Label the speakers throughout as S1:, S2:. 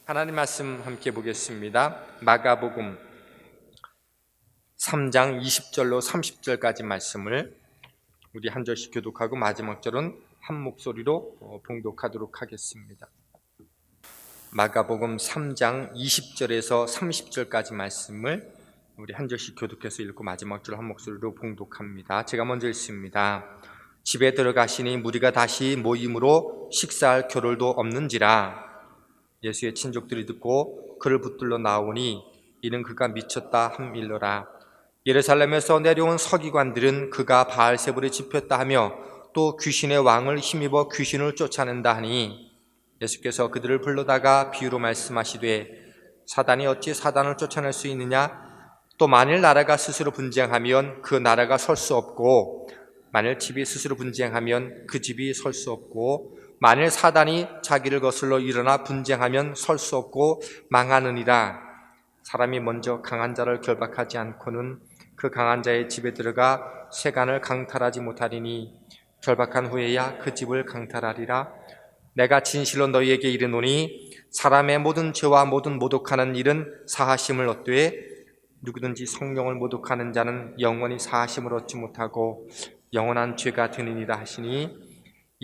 S1: 하나님 말씀 함께 보겠습니다. 마가복음 3장 20절로 30절까지 말씀을 우리 한 절씩 교독하고 마지막 절은 한 목소리로 봉독하도록 하겠습니다. 마가복음 3장 20절에서 30절까지 말씀을 우리 한 절씩 교독해서 읽고 마지막 절 한 목소리로 봉독합니다. 제가 먼저 읽습니다. 집에 들어가시니 무리가 다시 모임으로 식사할 겨를도 없는지라. 예수의 친족들이 듣고 그를 붙들러 나오니 이는 그가 미쳤다 함일러라. 예루살렘에서 내려온 서기관들은 그가 바알세불에 집혔다 하며 또 귀신의 왕을 힘입어 귀신을 쫓아낸다 하니 예수께서 그들을 불러다가 비유로 말씀하시되 사단이 어찌 사단을 쫓아낼 수 있느냐? 또 만일 나라가 스스로 분쟁하면 그 나라가 설 수 없고 만일 집이 스스로 분쟁하면 그 집이 설 수 없고 만일 사단이 자기를 거슬러 일어나 분쟁하면 설 수 없고 망하느니라. 사람이 먼저 강한 자를 결박하지 않고는 그 강한 자의 집에 들어가 세간을 강탈하지 못하리니 결박한 후에야 그 집을 강탈하리라. 내가 진실로 너희에게 이르노니 사람의 모든 죄와 모든 모독하는 일은 사하심을 얻되 누구든지 성령을 모독하는 자는 영원히 사하심을 얻지 못하고 영원한 죄가 되느니라 하시니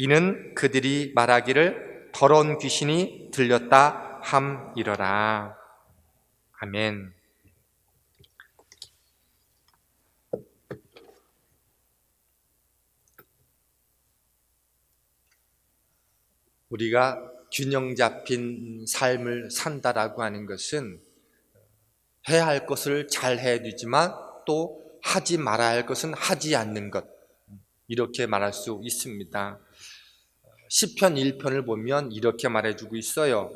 S1: 이는 그들이 말하기를 더러운 귀신이 들렸다 함이러라. 아멘. 우리가 균형 잡힌 삶을 산다라고 하는 것은 해야 할 것을 잘 해야 되지만 또 하지 말아야 할 것은 하지 않는 것, 이렇게 말할 수 있습니다. 시편 1편을 보면 이렇게 말해주고 있어요.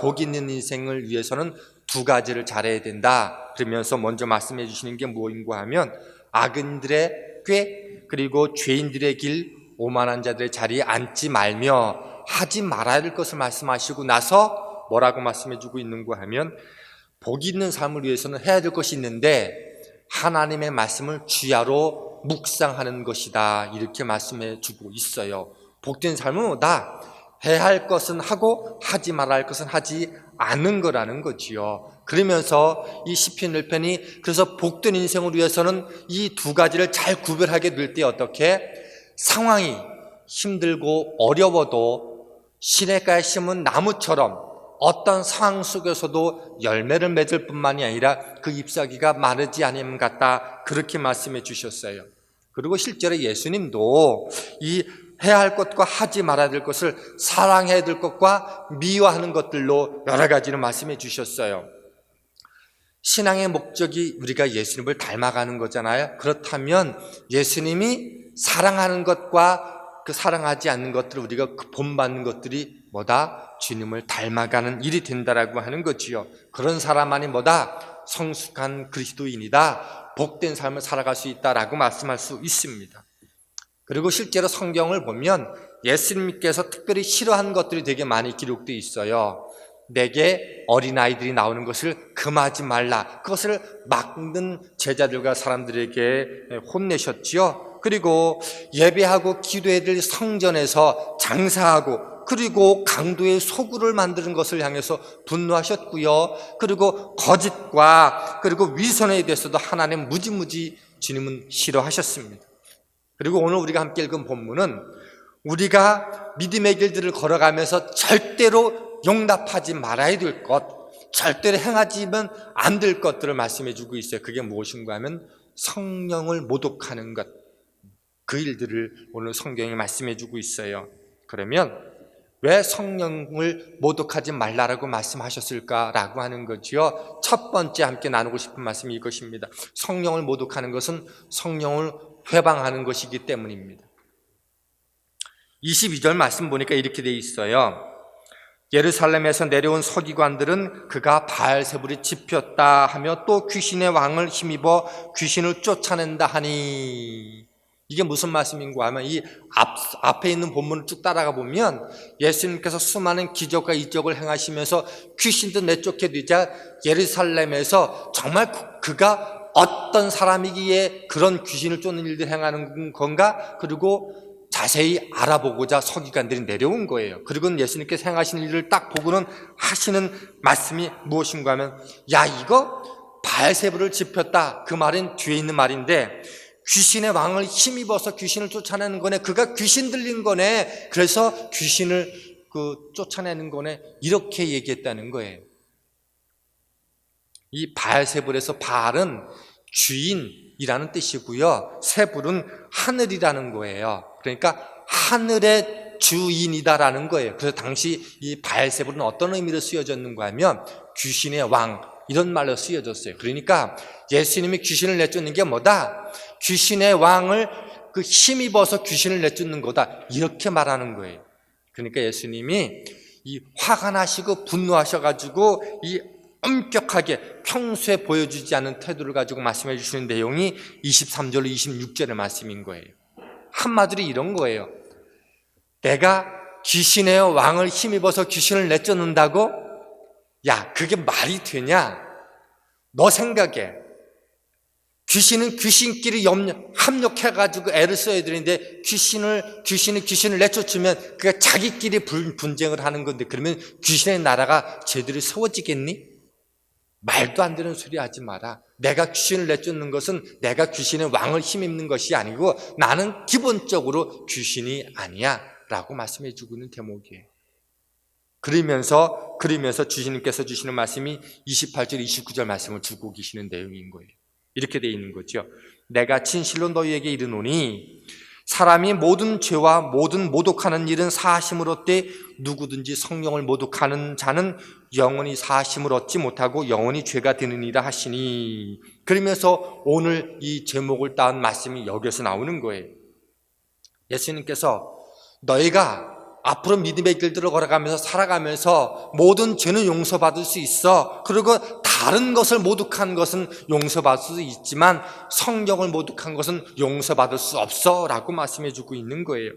S1: 복 있는 인생을 위해서는 두 가지를 잘해야 된다. 그러면서 먼저 말씀해 주시는 게 뭐인가 하면 악인들의 꾀 그리고 죄인들의 길 오만한 자들의 자리에 앉지 말며 하지 말아야 할 것을 말씀하시고 나서 뭐라고 말씀해 주고 있는가 하면 복 있는 삶을 위해서는 해야 될 것이 있는데 하나님의 말씀을 주야로 묵상하는 것이다. 이렇게 말씀해 주고 있어요. 복된 삶은 뭐다? 해야 할 것은 하고 하지 말아야 할 것은 하지 않는 거라는 거지요. 그러면서 이 시편 1편이 그래서 복된 인생을 위해서는 이 두 가지를 잘 구별하게 될 때 어떻게? 상황이 힘들고 어려워도 시냇가에 심은 나무처럼 어떤 상황 속에서도 열매를 맺을 뿐만이 아니라 그 잎사귀가 마르지 않음 같다. 그렇게 말씀해 주셨어요. 그리고 실제로 예수님도 이 해야 할 것과 하지 말아야 될 것을 사랑해야 될 것과 미워하는 것들로 여러 가지를 말씀해 주셨어요. 신앙의 목적이 우리가 예수님을 닮아가는 거잖아요. 그렇다면 예수님이 사랑하는 것과 그 사랑하지 않는 것들을 우리가 본받는 것들이 뭐다? 주님을 닮아가는 일이 된다라고 하는 거지요. 그런 사람만이 뭐다? 성숙한 그리스도인이다. 복된 삶을 살아갈 수 있다라고 말씀할 수 있습니다. 그리고 실제로 성경을 보면 예수님께서 특별히 싫어하는 것들이 되게 많이 기록되어 있어요. 내게 어린아이들이 나오는 것을 금하지 말라. 그것을 막는 제자들과 사람들에게 혼내셨지요. 그리고 예배하고 기도해야 될 성전에서 장사하고 그리고 강도의 소굴을 만드는 것을 향해서 분노하셨고요. 그리고 거짓과 그리고 위선에 대해서도 하나님 무지무지 주님은 싫어하셨습니다. 그리고 오늘 우리가 함께 읽은 본문은 우리가 믿음의 길들을 걸어가면서 절대로 용납하지 말아야 될 것, 절대로 행하지면 안 될 것들을 말씀해 주고 있어요. 그게 무엇인가 하면 성령을 모독하는 것, 그 일들을 오늘 성경이 말씀해 주고 있어요. 그러면 왜 성령을 모독하지 말라라고 말씀하셨을까라고 하는 거지요. 첫 번째 함께 나누고 싶은 말씀이 이것입니다. 성령을 모독하는 것은 성령을 회방하는 것이기 때문입니다. 22절 말씀 보니까 이렇게 돼 있어요. 예루살렘에서 내려온 서기관들은 그가 바알세불에 집혔다 하며 또 귀신의 왕을 힘입어 귀신을 쫓아낸다 하니, 이게 무슨 말씀인가 하면 이 앞에 있는 본문을 쭉 따라가 보면 예수님께서 수많은 기적과 이적을 행하시면서 귀신도 내쫓겨되자 예루살렘에서 정말 그가 어떤 사람이기에 그런 귀신을 쫓는 일들을 행하는 건가? 그리고 자세히 알아보고자 서기관들이 내려온 거예요. 그리고 예수님께서 행하신 일을 딱 보고는 하시는 말씀이 무엇인가 하면, 야, 이거 바알세불을 짚었다. 그 말은 뒤에 있는 말인데, 귀신의 왕을 힘입어서 귀신을 쫓아내는 거네. 그가 귀신 들린 거네. 그래서 귀신을 쫓아내는 거네. 이렇게 얘기했다는 거예요. 이 바알세불에서 바알은 주인이라는 뜻이고요. 세불은 하늘이라는 거예요. 그러니까 하늘의 주인이다라는 거예요. 그래서 당시 이 바알세불은 어떤 의미로 쓰여졌는가 하면 귀신의 왕, 이런 말로 쓰여졌어요. 그러니까 예수님이 귀신을 내쫓는 게 뭐다? 귀신의 왕을 힘입어서 귀신을 내쫓는 거다. 이렇게 말하는 거예요. 그러니까 예수님이 이 화가 나시고 분노하셔가지고 이 엄격하게 평소에 보여주지 않은 태도를 가지고 말씀해 주시는 내용이 23절 26절의 말씀인 거예요. 한마디로 이런 거예요. 내가 귀신의 왕을 힘입어서 귀신을 내쫓는다고? 야, 그게 말이 되냐? 너 생각해. 귀신은 귀신끼리 합력해가지고 애를 써야 되는데 귀신을 내쫓으면 그가 자기끼리 분쟁을 하는 건데, 그러면 귀신의 나라가 제대로 세워지겠니? 말도 안 되는 소리 하지 마라. 내가 귀신을 내쫓는 것은 내가 귀신의 왕을 힘입는 것이 아니고 나는 기본적으로 귀신이 아니야 라고 말씀해 주고 있는 대목이에요. 그러면서 주님께서 주시는 말씀이 28절 29절 말씀을 주고 계시는 내용인 거예요. 이렇게 되어 있는 거죠. 내가 진실로 너희에게 이르노니 사람이 모든 죄와 모든 모독하는 일은 사하심을 얻되 누구든지 성령을 모독하는 자는 영원히 사하심을 얻지 못하고 영원히 죄가 되느니라 하시니. 그러면서 오늘 이 제목을 따온 말씀이 여기서 나오는 거예요. 예수님께서 너희가 앞으로 믿음의 길들을 걸어가면서 살아가면서 모든 죄는 용서받을 수 있어. 그리고 다른 것을 모독한 것은 용서받을 수 있지만 성령을 모독한 것은 용서받을 수 없어 라고 말씀해 주고 있는 거예요.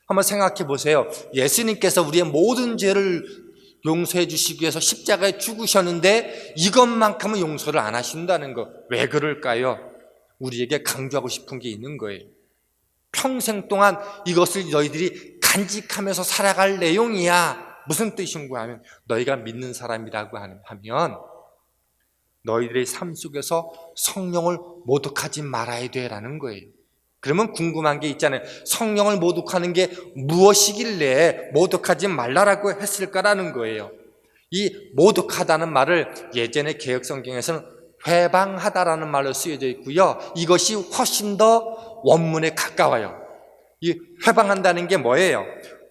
S1: 한번 생각해 보세요. 예수님께서 우리의 모든 죄를 용서해 주시기 위해서 십자가에 죽으셨는데 이것만큼은 용서를 안 하신다는 거. 왜 그럴까요? 우리에게 강조하고 싶은 게 있는 거예요. 평생 동안 이것을 너희들이 간직하면서 살아갈 내용이야. 무슨 뜻인가 하면 너희가 믿는 사람이라고 하면 너희들의 삶 속에서 성령을 모독하지 말아야 돼라는 거예요. 그러면 궁금한 게 있잖아요. 성령을 모독하는 게 무엇이길래 모독하지 말라라고 했을까라는 거예요. 이 모독하다는 말을 예전에 개역성경에서는 회방하다라는 말로 쓰여져 있고요. 이것이 훨씬 더 원문에 가까워요. 이 회방한다는 게 뭐예요?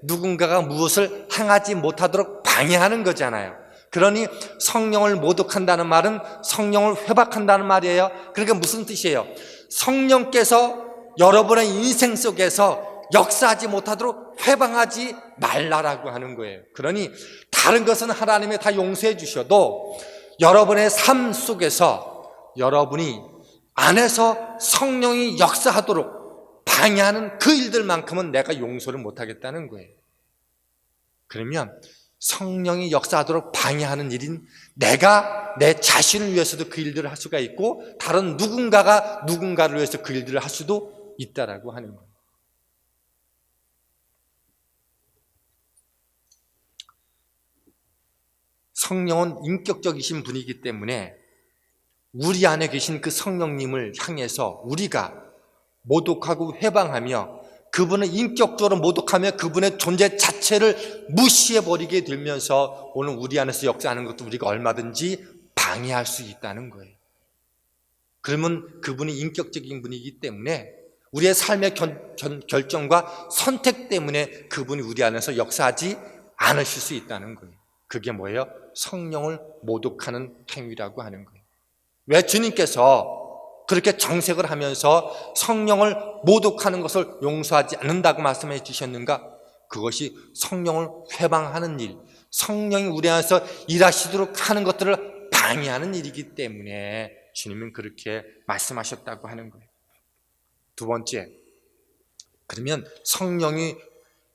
S1: 누군가가 무엇을 행하지 못하도록 방해하는 거잖아요. 그러니 성령을 모독한다는 말은 성령을 회박한다는 말이에요. 그러니까 무슨 뜻이에요? 성령께서 여러분의 인생 속에서 역사하지 못하도록 회방하지 말라라고 하는 거예요. 그러니 다른 것은 하나님이 다 용서해 주셔도 여러분의 삶 속에서 여러분이 안에서 성령이 역사하도록 방해하는 그 일들만큼은 내가 용서를 못하겠다는 거예요. 그러면 성령이 역사하도록 방해하는 일인 내가 내 자신을 위해서도 그 일들을 할 수가 있고 다른 누군가가 누군가를 위해서 그 일들을 할 수도 있다라고 하는 거예요. 성령은 인격적이신 분이기 때문에 우리 안에 계신 그 성령님을 향해서 우리가 모독하고 회방하며 그분을 인격적으로 모독하며 그분의 존재 자체를 무시해버리게 되면서 오늘 우리 안에서 역사하는 것도 우리가 얼마든지 방해할 수 있다는 거예요. 그러면 그분이 인격적인 분이기 때문에 우리의 삶의 결정과 선택 때문에 그분이 우리 안에서 역사하지 않으실 수 있다는 거예요. 그게 뭐예요? 성령을 모독하는 행위라고 하는 거예요. 왜 주님께서 그렇게 정색을 하면서 성령을 모독하는 것을 용서하지 않는다고 말씀해 주셨는가? 그것이 성령을 회방하는 일, 성령이 우리 안에서 일하시도록 하는 것들을 방해하는 일이기 때문에 주님은 그렇게 말씀하셨다고 하는 거예요. 두 번째, 그러면 성령이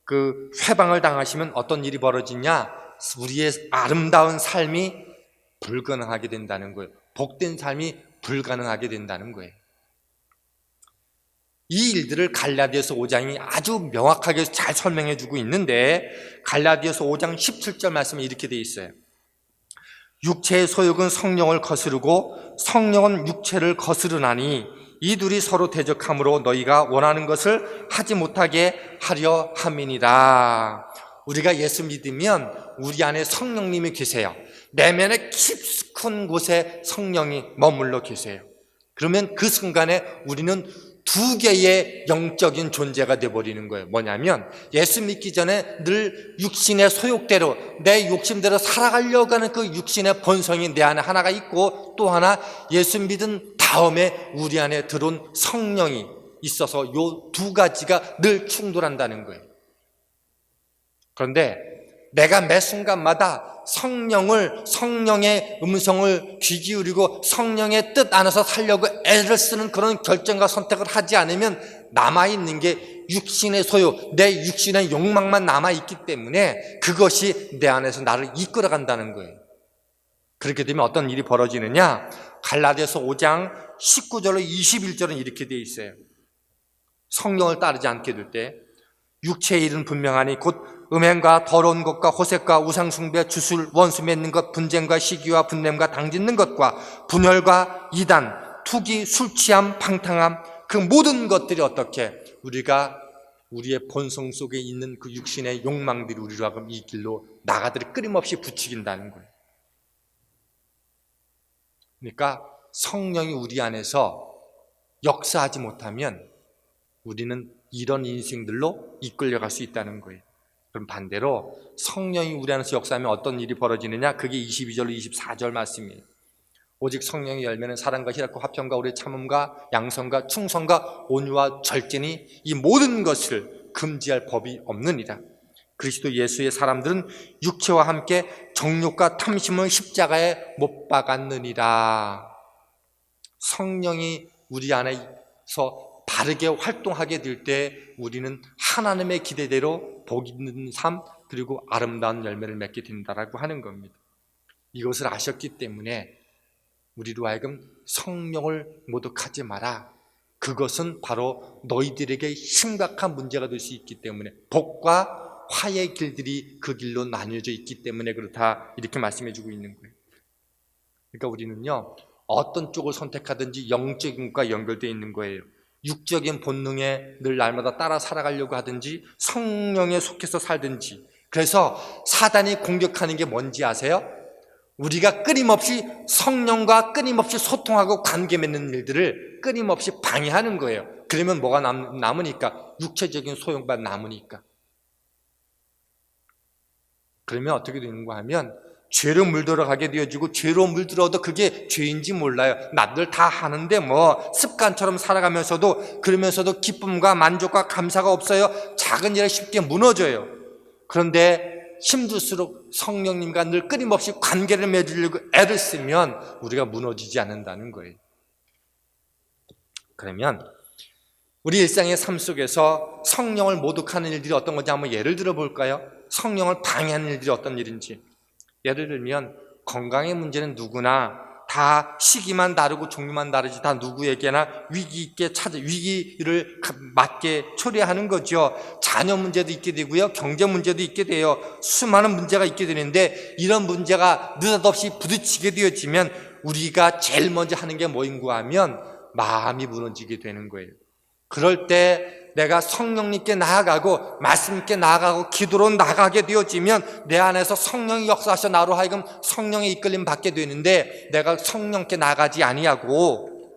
S1: 그 회방을 당하시면 어떤 일이 벌어지냐? 우리의 아름다운 삶이 불가능하게 된다는 거예요. 복된 삶이 불가능하게 된다는 거예요. 이 일들을 갈라디아서 5장이 아주 명확하게 잘 설명해 주고 있는데, 갈라디아서 5장 17절 말씀에 이렇게 돼 있어요. 육체의 소욕은 성령을 거스르고 성령은 육체를 거스르나니 이 둘이 서로 대적함으로 너희가 원하는 것을 하지 못하게 하려 함이니라. 우리가 예수 믿으면 우리 안에 성령님이 계세요. 내면의 깊은 곳에 성령이 머물러 계세요. 그러면 그 순간에 우리는 두 개의 영적인 존재가 되어버리는 거예요. 뭐냐면 예수 믿기 전에 늘 육신의 소욕대로, 내 욕심대로 살아가려고 하는 그 육신의 본성이 내 안에 하나가 있고, 또 하나 예수 믿은 다음에 우리 안에 들어온 성령이 있어서 요 두 가지가 늘 충돌한다는 거예요. 그런데 내가 매 순간마다 성령의 음성을 귀 기울이고 성령의 뜻 안에서 살려고 애를 쓰는 그런 결정과 선택을 하지 않으면 남아있는 게 육신의 소유, 내 육신의 욕망만 남아있기 때문에 그것이 내 안에서 나를 이끌어간다는 거예요. 그렇게 되면 어떤 일이 벌어지느냐? 갈라디아서 5장 19절로 21절은 이렇게 되어 있어요. 성령을 따르지 않게 될 때 육체의 일은 분명하니 곧 음행과 더러운 것과 호색과 우상숭배, 주술, 원수 맺는 것, 분쟁과 시기와 분냄과 당짓는 것과 분열과 이단, 투기, 술취함, 방탕함, 그 모든 것들이 어떻게 우리가 우리의 본성 속에 있는 그 육신의 욕망들이 우리로 하여금 이 길로 나가들이 끊임없이 부추긴다는 거예요. 그러니까 성령이 우리 안에서 역사하지 못하면 우리는 이런 인생들로 이끌려갈 수 있다는 거예요. 그럼 반대로 성령이 우리 안에서 역사하면 어떤 일이 벌어지느냐? 그게 22절로 24절 말씀이에요. 오직 성령의 열매는 사랑과 희락과 화평과 오래 참음과 양성과 충성과 온유와 절제니 이 모든 것을 금지할 법이 없느니라. 그리스도 예수의 사람들은 육체와 함께 정욕과 탐심을 십자가에 못 박았느니라. 성령이 우리 안에서 바르게 활동하게 될 때 우리는 하나님의 기대대로 복 있는 삶, 그리고 아름다운 열매를 맺게 된다라고 하는 겁니다. 이것을 아셨기 때문에 우리로 하여금 성령을 모독하지 마라. 그것은 바로 너희들에게 심각한 문제가 될 수 있기 때문에, 복과 화의 길들이 그 길로 나뉘어져 있기 때문에 그렇다, 이렇게 말씀해 주고 있는 거예요. 그러니까 우리는요, 어떤 쪽을 선택하든지 영적인 것과 연결되어 있는 거예요. 육적인 본능에 늘 날마다 따라 살아가려고 하든지 성령에 속해서 살든지. 그래서 사단이 공격하는 게 뭔지 아세요? 우리가 끊임없이 성령과 끊임없이 소통하고 관계 맺는 일들을 끊임없이 방해하는 거예요. 그러면 뭐가 남으니까? 육체적인 소용만 남으니까. 그러면 어떻게 되는가 하면 죄로 물들어가게 되어지고, 죄로 물들어도 그게 죄인지 몰라요. 남들 다 하는데 뭐 습관처럼 살아가면서도, 그러면서도 기쁨과 만족과 감사가 없어요. 작은 일에 쉽게 무너져요. 그런데 힘들수록 성령님과 늘 끊임없이 관계를 맺으려고 애를 쓰면 우리가 무너지지 않는다는 거예요. 그러면 우리 일상의 삶 속에서 성령을 모독하는 일들이 어떤 건지 한번 예를 들어 볼까요? 성령을 방해하는 일들이 어떤 일인지. 예를 들면 건강의 문제는 누구나 다 시기만 다르고 종류만 다르지 다 누구에게나 위기를 맞게 처리하는 거죠. 자녀 문제도 있게 되고요, 경제 문제도 있게 돼요. 수많은 문제가 있게 되는데, 이런 문제가 느닷없이 부딪히게 되어지면 우리가 제일 먼저 하는 게 뭐인가 하면 마음이 무너지게 되는 거예요. 그럴 때 내가 성령님께 나아가고 말씀께 나아가고 기도로 나가게 되어지면 내 안에서 성령이 역사하셔 나로 하여금 성령의 이끌림 받게 되는데, 내가 성령께 나가지 아니하고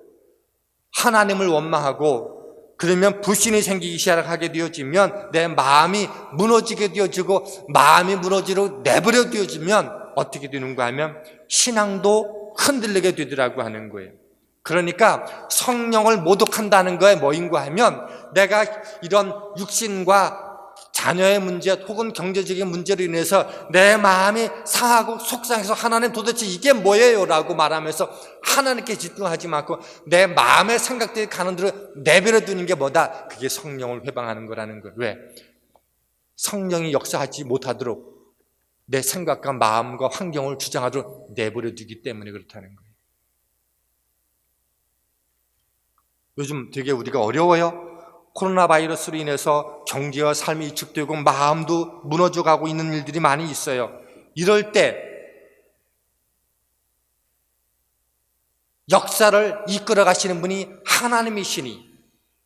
S1: 하나님을 원망하고 그러면 불신이 생기기 시작하게 되어지면 내 마음이 무너지게 되어지고, 마음이 무너지고 내버려 되어지면 어떻게 되는가 하면 신앙도 흔들리게 되더라고 하는 거예요. 그러니까 성령을 모독한다는 거에 뭐인가 하면, 내가 이런 육신과 자녀의 문제 혹은 경제적인 문제로 인해서 내 마음이 상하고 속상해서 하나님 도대체 이게 뭐예요? 라고 말하면서 하나님께 집중하지 말고 내 마음의 생각들이 가는 대로 내버려 두는 게 뭐다? 그게 성령을 회방하는 거라는 거예요. 왜? 성령이 역사하지 못하도록 내 생각과 마음과 환경을 주장하도록 내버려 두기 때문에 그렇다는 거예요. 요즘 되게 우리가 어려워요. 코로나 바이러스로 인해서 경제와 삶이 위축되고 마음도 무너져가고 있는 일들이 많이 있어요. 이럴 때 역사를 이끌어 가시는 분이 하나님이시니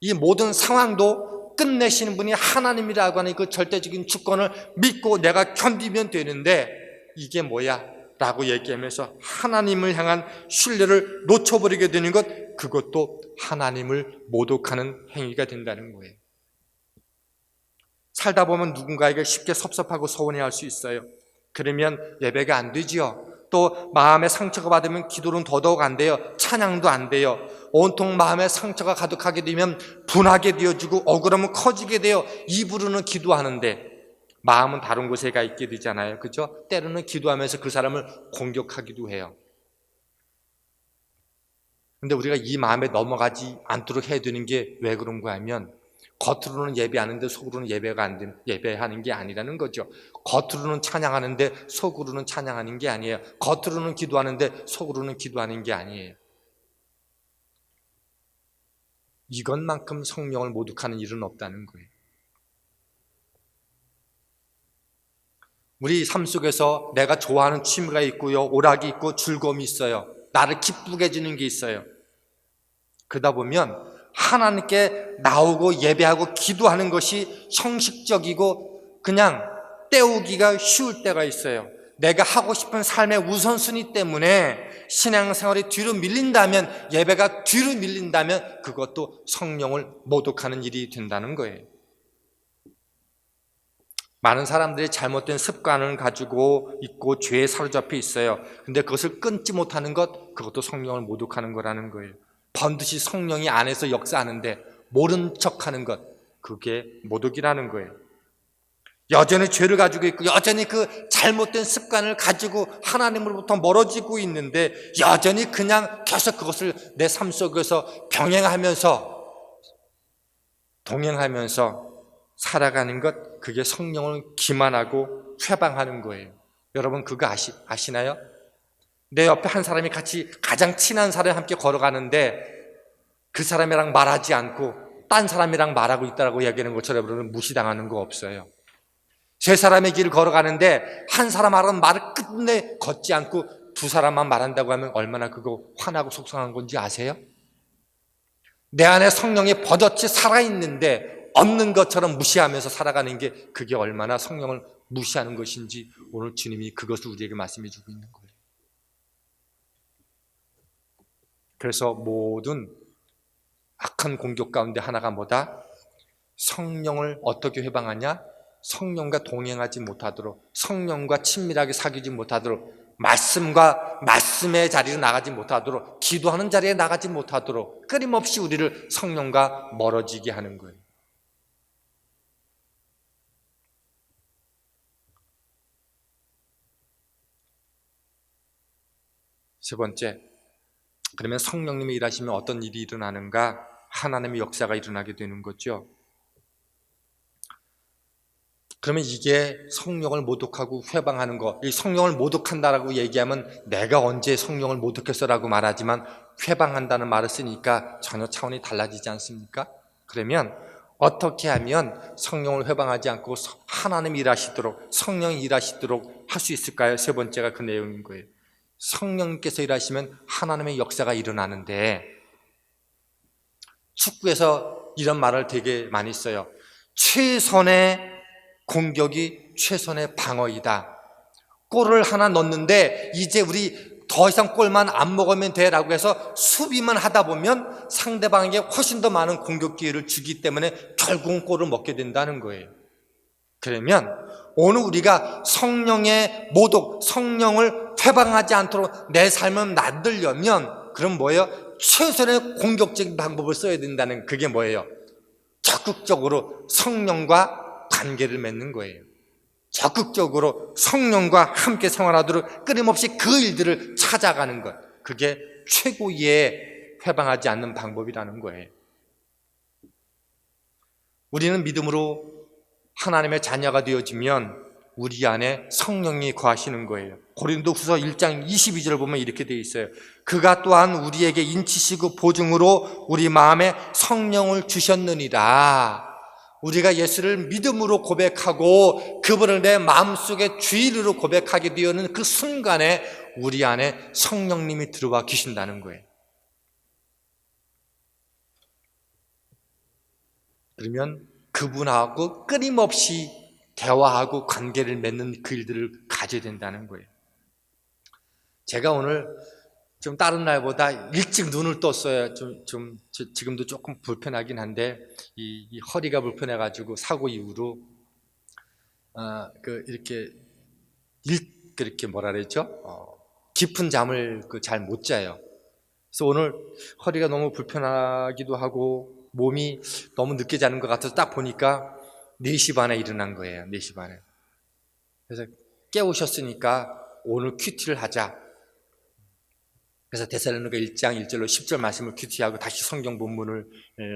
S1: 이 모든 상황도 끝내시는 분이 하나님이라고 하는 그 절대적인 주권을 믿고 내가 견디면 되는데 이게 뭐야? 라고 얘기하면서 하나님을 향한 신뢰를 놓쳐버리게 되는 것, 그것도 하나님을 모독하는 행위가 된다는 거예요. 살다 보면 누군가에게 쉽게 섭섭하고 서운해할 수 있어요. 그러면 예배가 안 되지요. 또 마음에 상처가 받으면 기도는 더더욱 안 돼요. 찬양도 안 돼요. 온통 마음에 상처가 가득하게 되면 분하게 되어지고 억울함은 커지게 돼요. 입으로는 기도하는데 마음은 다른 곳에 가 있게 되잖아요. 그죠? 때로는 기도하면서 그 사람을 공격하기도 해요. 근데 우리가 이 마음에 넘어가지 않도록 해야 되는 게 왜 그런가 하면 겉으로는 예배하는데 속으로는 예배가 안 되는, 예배하는 게 아니라는 거죠. 겉으로는 찬양하는데 속으로는 찬양하는 게 아니에요. 겉으로는 기도하는데 속으로는 기도하는 게 아니에요. 이것만큼 성령을 모독하는 일은 없다는 거예요. 우리 삶 속에서 내가 좋아하는 취미가 있고요, 오락이 있고 즐거움이 있어요. 나를 기쁘게 해주는 게 있어요. 그러다 보면 하나님께 나오고 예배하고 기도하는 것이 형식적이고 그냥 때우기가 쉬울 때가 있어요. 내가 하고 싶은 삶의 우선순위 때문에 신앙생활이 뒤로 밀린다면, 예배가 뒤로 밀린다면 그것도 성령을 모독하는 일이 된다는 거예요. 많은 사람들이 잘못된 습관을 가지고 있고 죄에 사로잡혀 있어요. 근데 그것을 끊지 못하는 것, 그것도 성령을 모독하는 거라는 거예요. 번듯이 성령이 안에서 역사하는데 모른 척하는 것, 그게 모독이라는 거예요. 여전히 죄를 가지고 있고 여전히 그 잘못된 습관을 가지고 하나님으로부터 멀어지고 있는데 여전히 그냥 계속 그것을 내 삶 속에서 병행하면서 동행하면서 살아가는 것, 그게 성령을 기만하고 회방하는 거예요. 여러분 그거 아시나요? 내 옆에 한 사람이 같이 가장 친한 사람이 함께 걸어가는데 그 사람이랑 말하지 않고 딴 사람이랑 말하고 있다고 이야기하는 것처럼 여러분 무시당하는 거 없어요. 세 사람의 길을 걸어가는데 한 사람 하는 말을 끝내 걷지 않고 두 사람만 말한다고 하면 얼마나 그거 화나고 속상한 건지 아세요? 내 안에 성령이 버젓이 살아있는데 없는 것처럼 무시하면서 살아가는 게 그게 얼마나 성령을 무시하는 것인지 오늘 주님이 그것을 우리에게 말씀해 주고 있는 거예요. 그래서 모든 악한 공격 가운데 하나가 뭐다? 성령을 어떻게 회방하냐? 성령과 동행하지 못하도록, 성령과 친밀하게 사귀지 못하도록, 말씀의 자리로 나가지 못하도록, 기도하는 자리에 나가지 못하도록 끊임없이 우리를 성령과 멀어지게 하는 거예요. 세 번째, 그러면 성령님이 일하시면 어떤 일이 일어나는가? 하나님의 역사가 일어나게 되는 거죠. 그러면 이게 성령을 모독하고 회방하는 거, 이 성령을 모독한다라고 얘기하면 내가 언제 성령을 모독했어라고 말하지만 회방한다는 말을 쓰니까 전혀 차원이 달라지지 않습니까? 그러면 어떻게 하면 성령을 회방하지 않고 하나님이 일하시도록, 성령이 일하시도록 할 수 있을까요? 세 번째가 그 내용인 거예요. 성령님께서 일하시면 하나님의 역사가 일어나는데, 축구에서 이런 말을 되게 많이 써요. 최선의 공격이 최선의 방어이다. 골을 하나 넣었는데 이제 우리 더 이상 골만 안 먹으면 돼라고 해서 수비만 하다 보면 상대방에게 훨씬 더 많은 공격 기회를 주기 때문에 결국은 골을 먹게 된다는 거예요. 그러면 오늘 우리가 성령의 모독, 성령을 회방하지 않도록 내 삶을 만들려면 그럼 뭐예요? 최선의 공격적인 방법을 써야 된다는, 그게 뭐예요? 적극적으로 성령과 관계를 맺는 거예요. 적극적으로 성령과 함께 생활하도록 끊임없이 그 일들을 찾아가는 것, 그게 최고의 회방하지 않는 방법이라는 거예요. 우리는 믿음으로 하나님의 자녀가 되어지면 우리 안에 성령이 거하시는 거예요. 고린도후서 1장 22절을 보면 이렇게 되어 있어요. 그가 또한 우리에게 인치시고 보증으로 우리 마음에 성령을 주셨느니라. 우리가 예수를 믿음으로 고백하고 그분을 내 마음속에 주인으로 고백하게 되는 그 순간에 우리 안에 성령님이 들어와 계신다는 거예요. 그러면 그분하고 끊임없이 대화하고 관계를 맺는 그 일들을 가져야 된다는 거예요. 제가 오늘 좀 다른 날보다 일찍 눈을 떴어요. 지금도 조금 불편하긴 한데, 이 허리가 불편해가지고 사고 이후로, 그렇게 뭐라 그랬죠? 깊은 잠을 잘 못 자요. 그래서 오늘 허리가 너무 불편하기도 하고, 몸이 너무 늦게 자는 것 같아서 딱 보니까 4시 반에 일어난 거예요. 4시 반에. 그래서 깨우셨으니까 오늘 큐티를 하자. 그래서 데살로니가 1장 1절로 10절 말씀을 큐티하고 다시 성경 본문을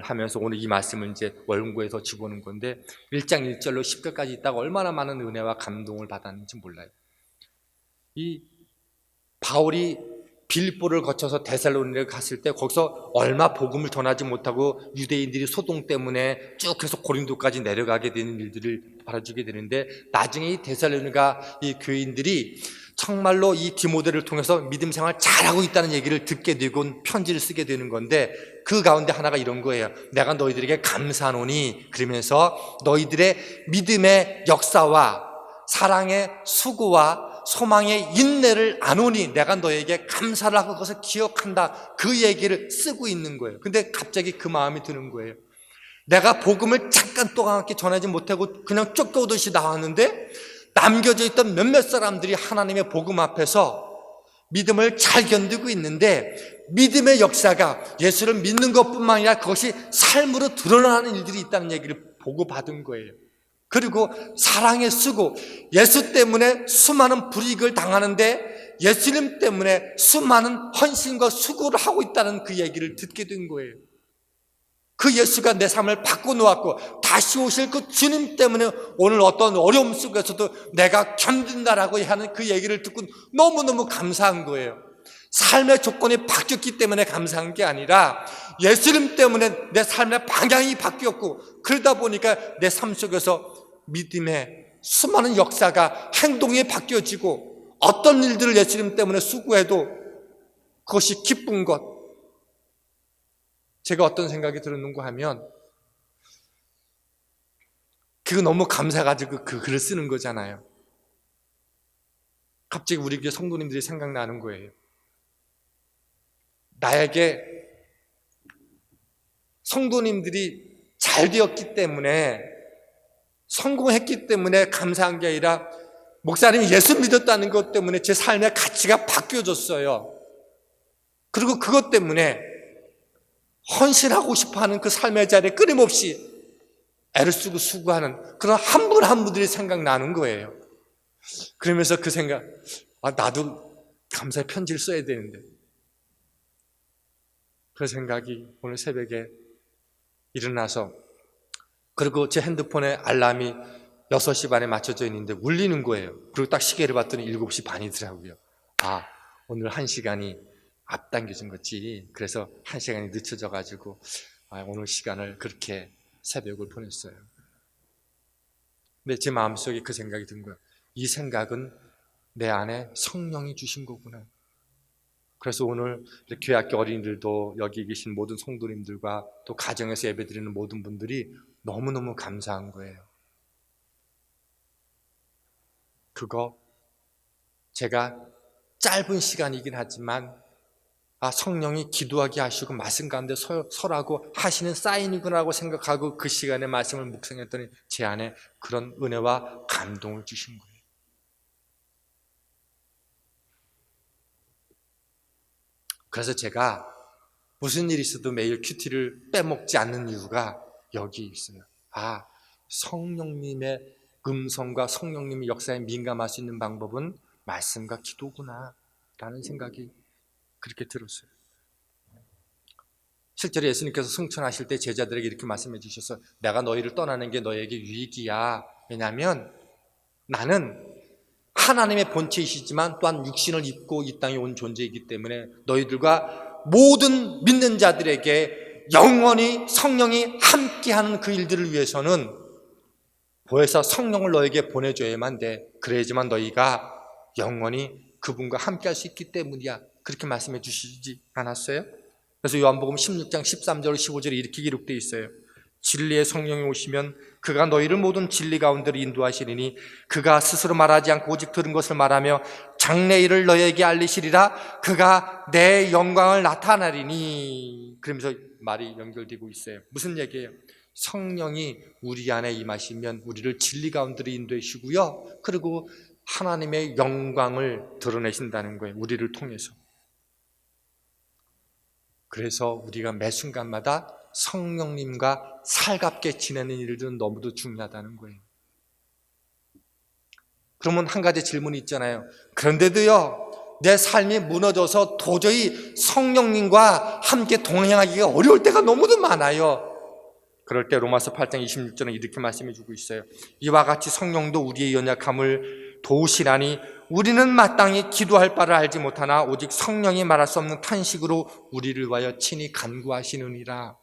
S1: 하면서 오늘 이 말씀을 이제 원고에서 집어넣은 건데 1장 1절로 10절까지 있다가 얼마나 많은 은혜와 감동을 받았는지 몰라요. 이 바울이 빌립보를 거쳐서 데살로니가에 갔을 때 거기서 얼마 복음을 전하지 못하고 유대인들이 소동 때문에 쭉 해서 고린도까지 내려가게 되는 일들을 벌어지게 되는데 나중에 이 데살로니가 이 교인들이 정말로 이 디모데를 통해서 믿음 생활 잘하고 있다는 얘기를 듣게 되고 편지를 쓰게 되는 건데 그 가운데 하나가 이런 거예요. 내가 너희들에게 감사하노니 그러면서 너희들의 믿음의 역사와 사랑의 수고와 소망의 인내를 아노니 내가 너에게 감사를 하고 그것을 기억한다. 그 얘기를 쓰고 있는 거예요. 근데 갑자기 그 마음이 드는 거예요. 내가 복음을 잠깐 동안밖에 전하지 못하고 그냥 쫓겨오듯이 나왔는데 남겨져 있던 몇몇 사람들이 하나님의 복음 앞에서 믿음을 잘 견디고 있는데 믿음의 역사가 예수를 믿는 것뿐만 아니라 그것이 삶으로 드러나는 일들이 있다는 얘기를 보고받은 거예요. 그리고 사랑의 수고, 예수 때문에 수많은 불이익을 당하는데 예수님 때문에 수많은 헌신과 수고를 하고 있다는 그 얘기를 듣게 된 거예요. 그 예수가 내 삶을 바꿔놓았고 다시 오실 그 주님 때문에 오늘 어떤 어려움 속에서도 내가 견딘다라고 하는 그 얘기를 듣고 너무너무 감사한 거예요. 삶의 조건이 바뀌었기 때문에 감사한 게 아니라 예수님 때문에 내 삶의 방향이 바뀌었고 그러다 보니까 내 삶 속에서 믿음의 수많은 역사가 행동이 바뀌어지고 어떤 일들을 예수님 때문에 수고해도 그것이 기쁜 것. 제가 어떤 생각이 들었는가 하면 그거 너무 감사가지고 그 글을 쓰는 거잖아요. 갑자기 우리 교회 성도님들이 생각나는 거예요. 나에게 성도님들이 잘 되었기 때문에 성공했기 때문에 감사한 게 아니라 목사님이 예수 믿었다는 것 때문에 제 삶의 가치가 바뀌어졌어요. 그리고 그것 때문에 헌신하고 싶어하는 그 삶의 자리에 끊임없이 애를 쓰고 수고하는 그런 한 분 한 분들이 생각나는 거예요. 그러면서 그 생각, 나도 감사의 편지를 써야 되는데 그 생각이 오늘 새벽에 일어나서 그리고 제 핸드폰에 알람이 6시 반에 맞춰져 있는데 울리는 거예요. 그리고 딱 시계를 봤더니 7시 반이더라고요. 오늘 1시간이 앞당겨진 거지. 그래서 1시간이 늦춰져 가지고 오늘 시간을 그렇게 새벽을 보냈어요. 근데 제 마음속에 그 생각이 든 거예요. 이 생각은 내 안에 성령이 주신 거구나. 그래서 오늘 교회학교 어린이들도 여기 계신 모든 성도님들과 또 가정에서 예배드리는 모든 분들이 너무너무 감사한 거예요. 그거 제가 짧은 시간이긴 하지만 성령이 기도하게 하시고 말씀 가운데 서라고 하시는 사인이구나라고 생각하고 그 시간에 말씀을 묵상했더니 제 안에 그런 은혜와 감동을 주신 거예요. 그래서 제가 무슨 일이 있어도 매일 큐티를 빼먹지 않는 이유가 여기 있어요. 성령님의 음성과 성령님의 역사에 민감할 수 있는 방법은 말씀과 기도구나 라는 생각이 그렇게 들었어요. 실제로 예수님께서 승천하실 때 제자들에게 이렇게 말씀해 주셔서 내가 너희를 떠나는 게 너희에게 유익이야. 왜냐하면 나는 하나님의 본체이시지만 또한 육신을 입고 이 땅에 온 존재이기 때문에 너희들과 모든 믿는 자들에게 영원히 성령이 함께하는 그 일들을 위해서는 보혜사 성령을 너에게 보내줘야만 돼. 그래야지만 너희가 영원히 그분과 함께할 수 있기 때문이야. 그렇게 말씀해 주시지 않았어요? 그래서 요한복음 16장 13절 15절에 이렇게 기록되어 있어요. 진리의 성령이 오시면 그가 너희를 모든 진리 가운데로 인도하시리니 그가 스스로 말하지 않고 오직 들은 것을 말하며 장래일을 너희에게 알리시리라. 그가 내 영광을 나타나리니. 그러면서 말이 연결되고 있어요. 무슨 얘기예요? 성령이 우리 안에 임하시면 우리를 진리 가운데로 인도하시고요, 그리고 하나님의 영광을 드러내신다는 거예요. 우리를 통해서. 그래서 우리가 매 순간마다 성령님과 살갑게 지내는 일들은 너무도 중요하다는 거예요. 그러면 한 가지 질문이 있잖아요. 그런데도요, 내 삶이 무너져서 도저히 성령님과 함께 동행하기가 어려울 때가 너무도 많아요. 그럴 때 로마서 8장 26절은 이렇게 말씀해 주고 있어요. 이와 같이 성령도 우리의 연약함을 도우시라니 우리는 마땅히 기도할 바를 알지 못하나 오직 성령이 말할 수 없는 탄식으로 우리를 위하여 친히 간구하시느니라.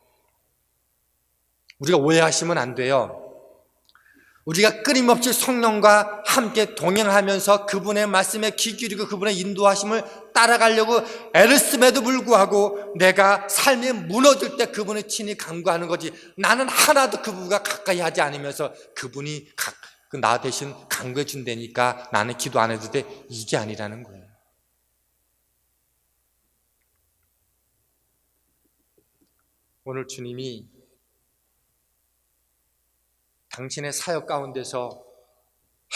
S1: 우리가 오해하시면 안 돼요. 우리가 끊임없이 성령과 함께 동행하면서 그분의 말씀에 귀 기울이고 그분의 인도하심을 따라가려고 애를 씀에도 불구하고 내가 삶이 무너질 때 그분을 친히 간구하는 거지, 나는 하나도 그분과 가까이 하지 않으면서 그분이 나 대신 간구해 준다니까 나는 기도 안 해도 돼, 이게 아니라는 거예요. 오늘 주님이 당신의 사역 가운데서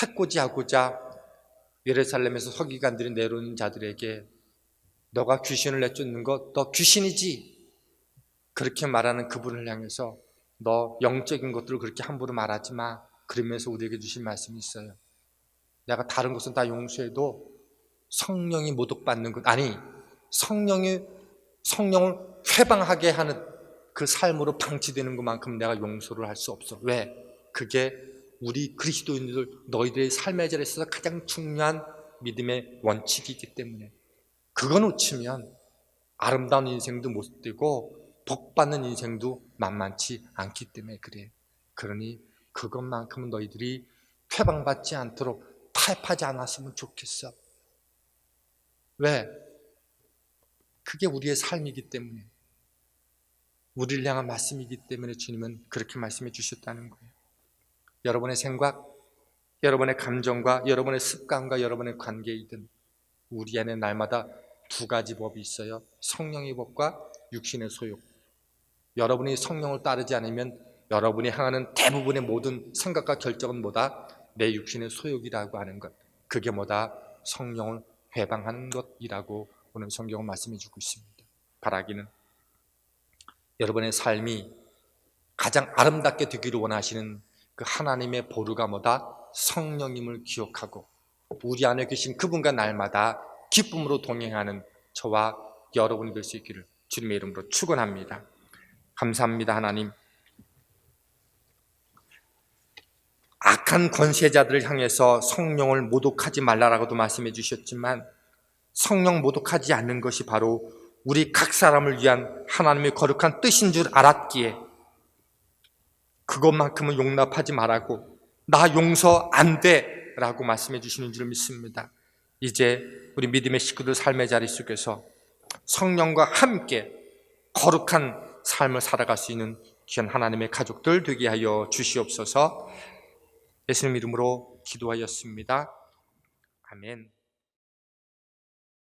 S1: 해코지하고자 예루살렘에서 서기관들이 내려오는 자들에게 너가 귀신을 내쫓는 것, 너 귀신이지, 그렇게 말하는 그분을 향해서 너 영적인 것들을 그렇게 함부로 말하지 마, 그러면서 우리에게 주신 말씀이 있어요. 내가 다른 것은 다 용서해도 성령이 모독받는 것, 아니 성령을 회방하게 하는 그 삶으로 방치되는 것만큼 내가 용서를 할 수 없어. 왜? 그게 우리 그리스도인들 너희들의 삶의 자리에 있어서 가장 중요한 믿음의 원칙이기 때문에. 그거 놓치면 아름다운 인생도 못 되고 복받는 인생도 만만치 않기 때문에 그래. 그러니 그것만큼은 너희들이 회방받지 않도록 타협하지 않았으면 좋겠어. 왜? 그게 우리의 삶이기 때문에, 우리를 향한 말씀이기 때문에 주님은 그렇게 말씀해 주셨다는 거예요. 여러분의 생각, 여러분의 감정과 여러분의 습관과 여러분의 관계이든 우리 안에 날마다 두 가지 법이 있어요. 성령의 법과 육신의 소욕. 여러분이 성령을 따르지 않으면 여러분이 향하는 대부분의 모든 생각과 결정은 뭐다? 내 육신의 소욕이라고 하는 것. 그게 뭐다? 성령을 회방하는 것이라고 오늘 성경은 말씀해 주고 있습니다. 바라기는 여러분의 삶이 가장 아름답게 되기를 원하시는 그 하나님의 보루가 뭐다? 성령님을 기억하고 우리 안에 계신 그분과 날마다 기쁨으로 동행하는 저와 여러분이 될 수 있기를 주님의 이름으로 축원합니다. 감사합니다. 하나님, 악한 권세자들을 향해서 성령을 모독하지 말라라고도 말씀해 주셨지만 성령 모독하지 않는 것이 바로 우리 각 사람을 위한 하나님의 거룩한 뜻인 줄 알았기에 그것만큼은 용납하지 말라고, 나 용서 안 돼 라고 말씀해 주시는 줄 믿습니다. 이제 우리 믿음의 식구들 삶의 자리 속에서 성령과 함께 거룩한 삶을 살아갈 수 있는 귀한 하나님의 가족들 되게 하여 주시옵소서. 예수님 이름으로 기도하였습니다. 아멘.